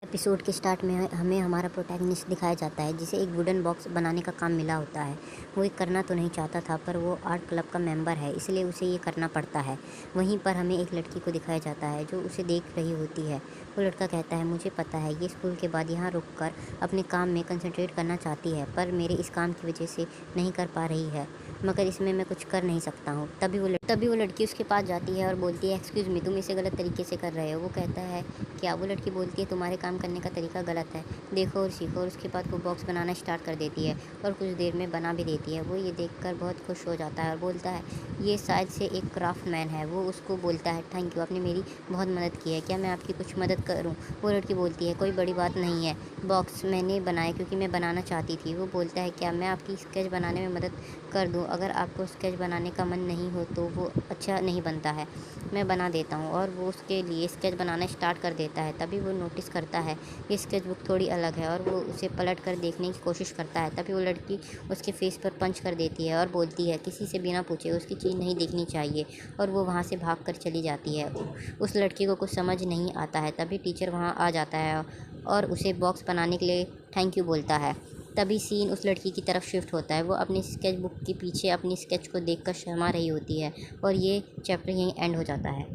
Episode के start में हमें हमारा प्रोटैगनिस्ट दिखाया जाता है जिसे एक वुडन बॉक्स बनाने का काम मिला होता है। वो ये करना तो नहीं चाहता था पर वो आर्ट क्लब का मेंबर है इसलिए उसे ये करना पड़ता है। वहीं पर हमें एक लड़की को दिखाया जाता है जो उसे देख रही होती है। वो लड़का कहता है, मुझे पता है ये स्कूल के बाद यहाँ रुक कर अपने काम में कंसंट्रेट करना चाहती है पर मेरे इस काम की वजह से नहीं कर पा रही है, मगर इसमें मैं कुछ कर नहीं सकता हूँ। तभी वो लड़की उसके पास जाती है और बोलती है, एक्सक्यूज़ मी, तुम इसे गलत तरीके से कर रहे हो। वो कहता है, क्या? वो लड़की बोलती है, तुम्हारे काम करने का तरीका गलत है, देखो और सीखो। और उसके बाद वो बॉक्स बनाना स्टार्ट कर देती है और कुछ देर में बना भी देती है। वो ये देखकर बहुत खुश हो जाता है और बोलता है, ये शायद से एक क्राफ्ट मैन है। वो उसको बोलता है, थैंक यू, आपने मेरी बहुत मदद की है, क्या मैं आपकी कुछ मदद करूँ? वो लड़की बोलती है, कोई बड़ी बात नहीं है, बॉक्स मैंने बनाया क्योंकि मैं बनाना चाहती थी। वो बोलता है, क्या मैं आपकी स्केच बनाने में मदद कर दूँ? अगर आपको स्केच बनाने का मन नहीं हो तो वो अच्छा नहीं बनता है, मैं बना देता हूँ। और वो उसके लिए स्केच बनाना स्टार्ट कर देता है। तभी वो नोटिस करता है कि स्केच बुक थोड़ी अलग है और वो उसे पलट कर देखने की कोशिश करता है। तभी वो लड़की उसके फेस पर पंच कर देती है और बोलती है, किसी से बिना पूछे उसकी चीज़ नहीं देखनी चाहिए। और वो वहाँ से भाग कर चली जाती है। उस लड़की को कुछ समझ नहीं आता है। तभी टीचर वहाँ आ जाता है और उसे बॉक्स बनाने के लिए थैंक यू बोलता है। तभी सीन उस लड़की की तरफ शिफ्ट होता है। वो अपनी स्केच बुक के पीछे अपनी स्केच को देखकर शर्मा रही होती है और ये चैप्टर यहीं एंड हो जाता है।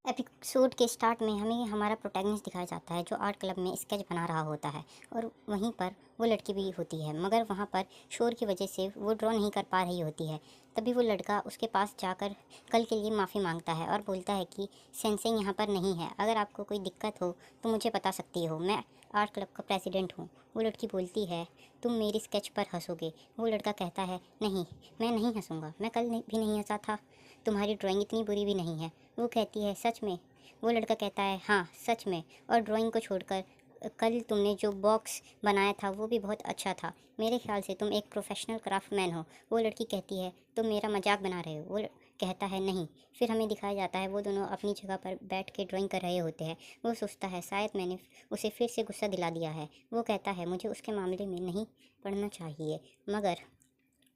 एपिसोड के स्टार्ट में हमें हमारा प्रोटैगनिस्ट दिखाया जाता है जो आर्ट क्लब में स्केच बना रहा होता है और वहीं पर वो लड़की भी होती है, मगर वहाँ पर शोर की वजह से वो ड्रॉ नहीं कर पा रही होती है। तभी वो लड़का उसके पास जाकर कल के लिए माफ़ी मांगता है और बोलता है कि सेंसे यहाँ पर नहीं है, अगर आपको कोई दिक्कत हो तो मुझे बता सकती हो, मैं आर्ट क्लब का प्रेसिडेंट हूँ। वो लड़की बोलती है, तुम मेरी स्केच पर हंसोगे? वो लड़का कहता है, नहीं, मैं नहीं हंसूंगा, मैं कल भी नहीं हंसा था, तुम्हारी ड्राइंग इतनी बुरी भी नहीं है। वो कहती है, सच में? वो लड़का कहता है, हाँ सच में, और ड्राइंग को छोड़कर कल तुमने जो बॉक्स बनाया था वो भी बहुत अच्छा था, मेरे ख्याल से तुम एक प्रोफेशनल क्राफ्टमैन हो। वो लड़की कहती है, तुम मेरा मजाक बना रहे हो? वो कहता है, नहीं। फिर हमें दिखाया जाता है वो दोनों अपनी जगह पर बैठ के ड्राइंग कर रहे होते हैं। वो सोचता है, शायद मैंने उसे फिर से गुस्सा दिला दिया है। वो कहता है, मुझे उसके मामले में नहीं पढ़ना चाहिए, मगर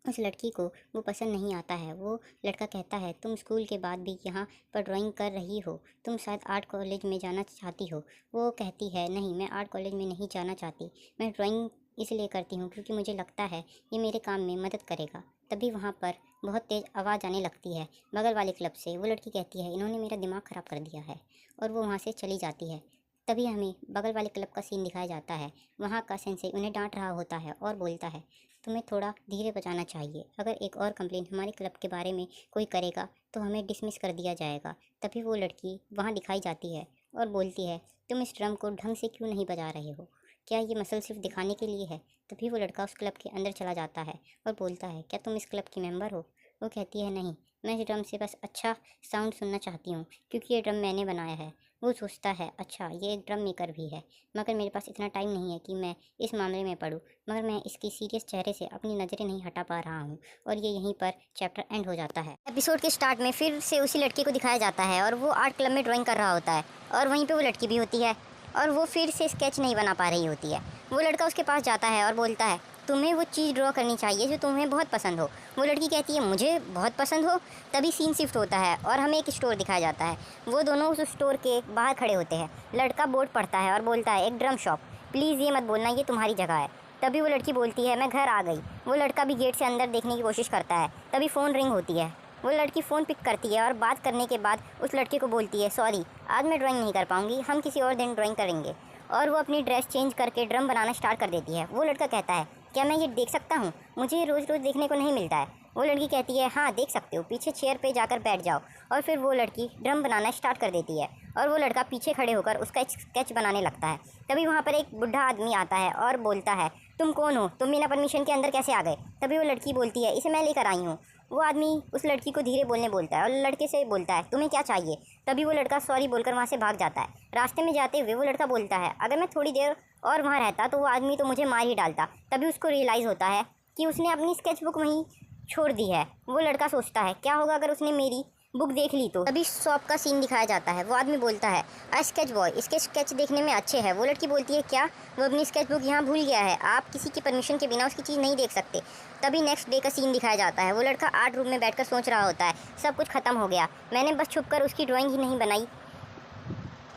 उस लड़की को वो पसंद नहीं आता है। वो लड़का कहता है, तुम स्कूल के बाद भी यहाँ पर ड्राइंग कर रही हो, तुम शायद आर्ट कॉलेज में जाना चाहती हो। वो कहती है, नहीं, मैं आर्ट कॉलेज में नहीं जाना चाहती, मैं ड्राइंग इसलिए करती हूँ क्योंकि मुझे लगता है ये मेरे काम में मदद करेगा। तभी वहाँ पर बहुत तेज़ आवाज़ आने लगती है बगल वाले क्लब से। वो लड़की कहती है, इन्होंने मेरा दिमाग ख़राब कर दिया है, और वो वहाँ से चली जाती है। तभी हमें बगल वाले क्लब का सीन दिखाया जाता है। वहाँ का सेंसे उन्हें डांट रहा होता है और बोलता है, तुम्हें थोड़ा धीरे बजाना चाहिए, अगर एक और कंप्लेंट हमारे क्लब के बारे में कोई करेगा तो हमें डिसमिस कर दिया जाएगा। तभी वो लड़की वहाँ दिखाई जाती है और बोलती है, तुम इस ड्रम को ढंग से क्यों नहीं बजा रहे हो? क्या ये मसल सिर्फ दिखाने के लिए है? तभी वो लड़का उस क्लब के अंदर चला जाता है और बोलता है, क्या तुम इस क्लब की मेंबर हो? वो कहती है, नहीं, मैं इस ड्रम से बस अच्छा साउंड सुनना चाहती हूँ क्योंकि ये ड्रम मैंने बनाया है। वो सोचता है, अच्छा ये एक ड्रम मेकर भी है, मगर मेरे पास इतना टाइम नहीं है कि मैं इस मामले में पढ़ूँ, मगर मैं इसकी सीरियस चेहरे से अपनी नज़रें नहीं हटा पा रहा हूँ। और ये यहीं पर चैप्टर एंड हो जाता है। एपिसोड के स्टार्ट में फिर से उसी लड़के को दिखाया जाता है और वो आर्ट क्लब में ड्राइंग कर रहा होता है और वहीं पे वो लड़की भी होती है और वो फिर से स्केच नहीं बना पा रही होती है। वो लड़का उसके पास जाता है और बोलता है, तुम्हें वो चीज़ ड्रॉ करनी चाहिए जो तुम्हें बहुत पसंद हो। वो लड़की कहती है, मुझे बहुत पसंद हो। तभी सीन शिफ्ट होता है और हमें एक स्टोर दिखाया जाता है। वो दोनों उस स्टोर के बाहर खड़े होते हैं। लड़का बोर्ड पढ़ता है और बोलता है, एक ड्रम शॉप, प्लीज़ ये मत बोलना ये तुम्हारी जगह है। तभी वो लड़की बोलती है, मैं घर आ गई। वो लड़का भी गेट से अंदर देखने की कोशिश करता है। तभी फ़ोन रिंग होती है। वो लड़की फ़ोन पिक करती है और बात करने के बाद उस लड़के को बोलती है, सॉरी, आज मैं ड्राइंग नहीं कर पाऊँगी, हम किसी और दिन ड्राइंग करेंगे। और वो अपनी ड्रेस चेंज करके ड्रम बनाना स्टार्ट कर देती है। वो लड़का कहता है, क्या मैं ये देख सकता हूँ? मुझे रोज़ रोज़ देखने को नहीं मिलता है। वो लड़की कहती है, हाँ देख सकते हो, पीछे चेयर पे जाकर बैठ जाओ। और फिर वो लड़की ड्रम बनाना स्टार्ट कर देती है और वो लड़का पीछे खड़े होकर उसका स्केच बनाने लगता है। तभी वहाँ पर एक बुढ़ा आदमी आता है और बोलता है, तुम कौन हो? तुम बिना परमिशन के अंदर कैसे आ गए? तभी वो लड़की बोलती है, इसे मैं लेकर आई हूँ। वो आदमी उस लड़की को धीरे बोलने बोलता है और लड़के से बोलता है, तुम्हें क्या चाहिए? तभी वो लड़का सॉरी बोलकर वहाँ से भाग जाता है। रास्ते में जाते हुए वो लड़का बोलता है, अगर मैं थोड़ी देर और वहाँ रहता तो वो आदमी तो मुझे मार ही डालता। तभी उसको रियलाइज़ होता है कि उसने अपनी स्केच बुक वहीं छोड़ दी है। वो लड़का सोचता है, क्या होगा अगर उसने मेरी बुक देख ली तो? तभी शॉप का सीन दिखाया जाता है। वो आदमी बोलता है, स्केच बॉय, इसके स्केच देखने में अच्छे हैं। वो लड़की बोलती है, क्या? वो अपनी स्केच बुक यहाँ भूल गया है, आप किसी की परमिशन के बिना उसकी चीज़ नहीं देख सकते। तभी नेक्स्ट डे का सीन दिखाया जाता है। वो लड़का आर्ट रूम में बैठकर सोच रहा होता है, सब कुछ ख़त्म हो गया, मैंने बस छुपकर उसकी ड्राइंग ही नहीं बनाई,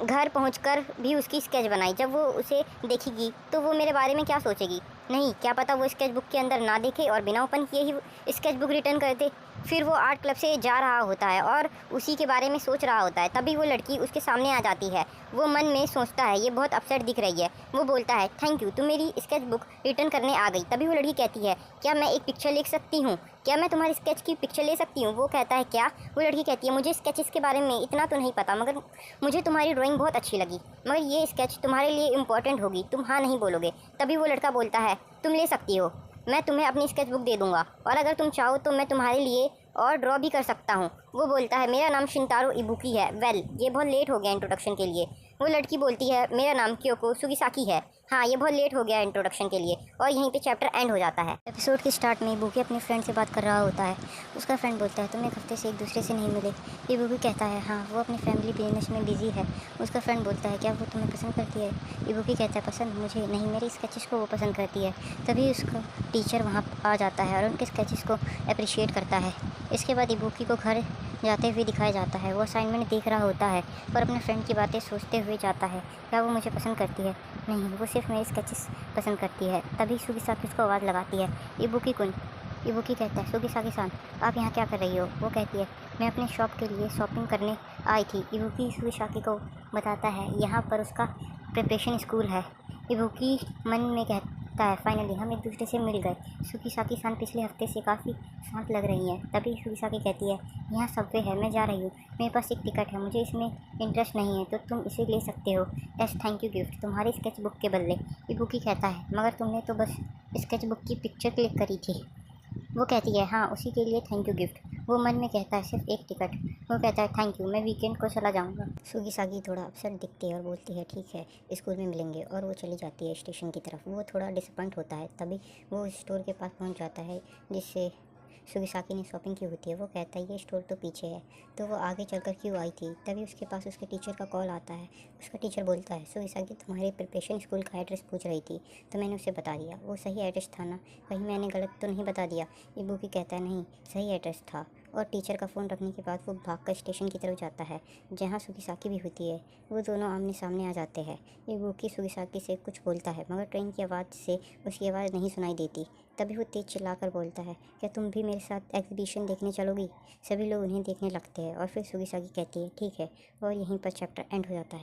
घर पहुंचकर भी उसकी स्केच बनाई। जब वो उसे देखेगी तो वो मेरे बारे में क्या सोचेगी? नहीं, क्या पता वो स्केच बुक के अंदर ना देखे और बिना ओपन किए ही स्केच बुक रिटर्न कर दे। फिर वो आर्ट क्लब से जा रहा होता है और उसी के बारे में सोच रहा होता है। तभी वो लड़की उसके सामने आ जाती है। वो मन में सोचता है ये बहुत अपसेट दिख रही है। वो बोलता है थैंक यू, तुम मेरी स्केच बुक रिटर्न करने आ गई। तभी वो लड़की कहती है क्या मैं एक पिक्चर ले सकती हूँ? क्या मैं तुम्हारी स्केच की पिक्चर ले सकती हूँ? वो कहता है क्या? वो लड़की कहती है मुझे स्केचेस के बारे में इतना तो नहीं पता, मगर मुझे तुम्हारी ड्राइंग बहुत अच्छी लगी, मगर ये स्केच तुम्हारे लिए इम्पोर्टेंट होगी, तुम हाँ नहीं बोलोगे। तभी वो लड़का बोलता है तुम ले सकती हो, मैं तुम्हें अपनी स्केच बुक दे दूँगा और अगर तुम चाहो तो मैं तुम्हारे लिए और ड्रॉ भी कर सकता हूँ। वो बोलता है मेरा नाम शिंतारो इबुकी है। वेल, ये बहुत लेट हो गया इंट्रोडक्शन के लिए। वो लड़की बोलती है मेरा नाम क्योको सुगिसाकी है। हाँ, ये बहुत लेट हो गया इंट्रोडक्शन के लिए। और यहीं पे चैप्टर एंड हो जाता है। एपिसोड के स्टार्ट में इबुकी अपने फ्रेंड से बात कर रहा होता है। उसका फ्रेंड बोलता है तुम एक हफ्ते से एक दूसरे से नहीं मिले। इबुकी कहता है हाँ, वो अपनी फैमिली बिजनेस में बिजी है। उसका फ्रेंड बोलता है क्या वो तुम्हें पसंद करती है? इबुकी कहता है पसंद मुझे नहीं, मेरी स्केचेस को वो पसंद करती है। तभी उसका टीचर वहाँ आ जाता है और उनके स्केचेस को अप्रिशिएट करता है। इसके बाद इबुकी को घर जाते हुए दिखाया जाता है। वो असाइनमेंट देख रहा होता है पर अपने फ्रेंड की बातें सोचते हुए जाता है। क्या वो मुझे पसंद करती है? नहीं, वो सिर्फ मेरे स्केचेस पसंद करती है। तभी सुगिसाकी उसको आवाज़ लगाती है इबुकी कुन। इबुकी कहता है सुगिसाकी-सान, आप यहाँ क्या कर रही हो? वो कहती है मैं अपने शॉप के लिए शॉपिंग करने आई थी। इबुकी सुगिसाकी को बताता है यहाँ पर उसका प्रिपरेशन स्कूल है। इबुकी मन में कहता है फाइनली हम एक दूसरे से मिल गए। सुगिसाकी-सान पिछले हफ्ते से काफ़ी शांत लग रही हैं। तभी सुगिसाकी कहती है यहाँ सबवे है, मैं जा रही हूँ, मेरे पास एक टिकट है, मुझे इसमें इंटरेस्ट नहीं है तो तुम इसे ले सकते हो एज थैंक यू गिफ्ट तुम्हारी स्केच बुक के बदले। इबुकी कहता है मगर तुमने तो बस स्केच बुक की पिक्चर क्लिक करी थी। वो कहती है हाँ, उसी के लिए थैंक यू गिफ्ट। वो मन में कहता है सिर्फ एक टिकट। वो कहता है थैंक यू, मैं वीकेंड को चला जाऊँगा। सुगिसाकी थोड़ा अपसेट दिखती है और बोलती है ठीक है, स्कूल में मिलेंगे, और वो चली जाती है स्टेशन की तरफ। वो थोड़ा डिसअपॉइंट होता है। तभी वो स्टोर के पास पहुंच जाता है जिससे सुगिसाकी ने शॉपिंग की होती है। वो कहता है ये स्टोर तो पीछे है, तो वो आगे चलकर क्यों आई थी? तभी उसके पास उसके टीचर का कॉल आता है। उसका टीचर बोलता है सुगिसाकी तुम्हारे प्रिपरेशन स्कूल का एड्रेस पूछ रही थी तो मैंने उसे बता दिया। वो सही एड्रेस था ना? कहीं मैंने गलत तो नहीं बता दिया? इबुकी कहता है नहीं, सही एड्रेस था। और टीचर का फ़ोन रखने के बाद वो भागकर स्टेशन की तरफ जाता है जहाँ सुगिसाकी भी होती है। वो दोनों आमने सामने आ जाते हैं। इबुकी सुगिसाकी से कुछ बोलता है मगर ट्रेन की आवाज़ से उसकी आवाज़ नहीं सुनाई देती। तभी वो तेज़ चिल्लाकर बोलता है क्या तुम भी मेरे साथ एग्जीबिशन देखने चलोगी? सभी लोग उन्हें देखने लगते हैं और फिर सुगिसाकी कहती है ठीक है, और यहीं पर चैप्टर एंड हो जाता है।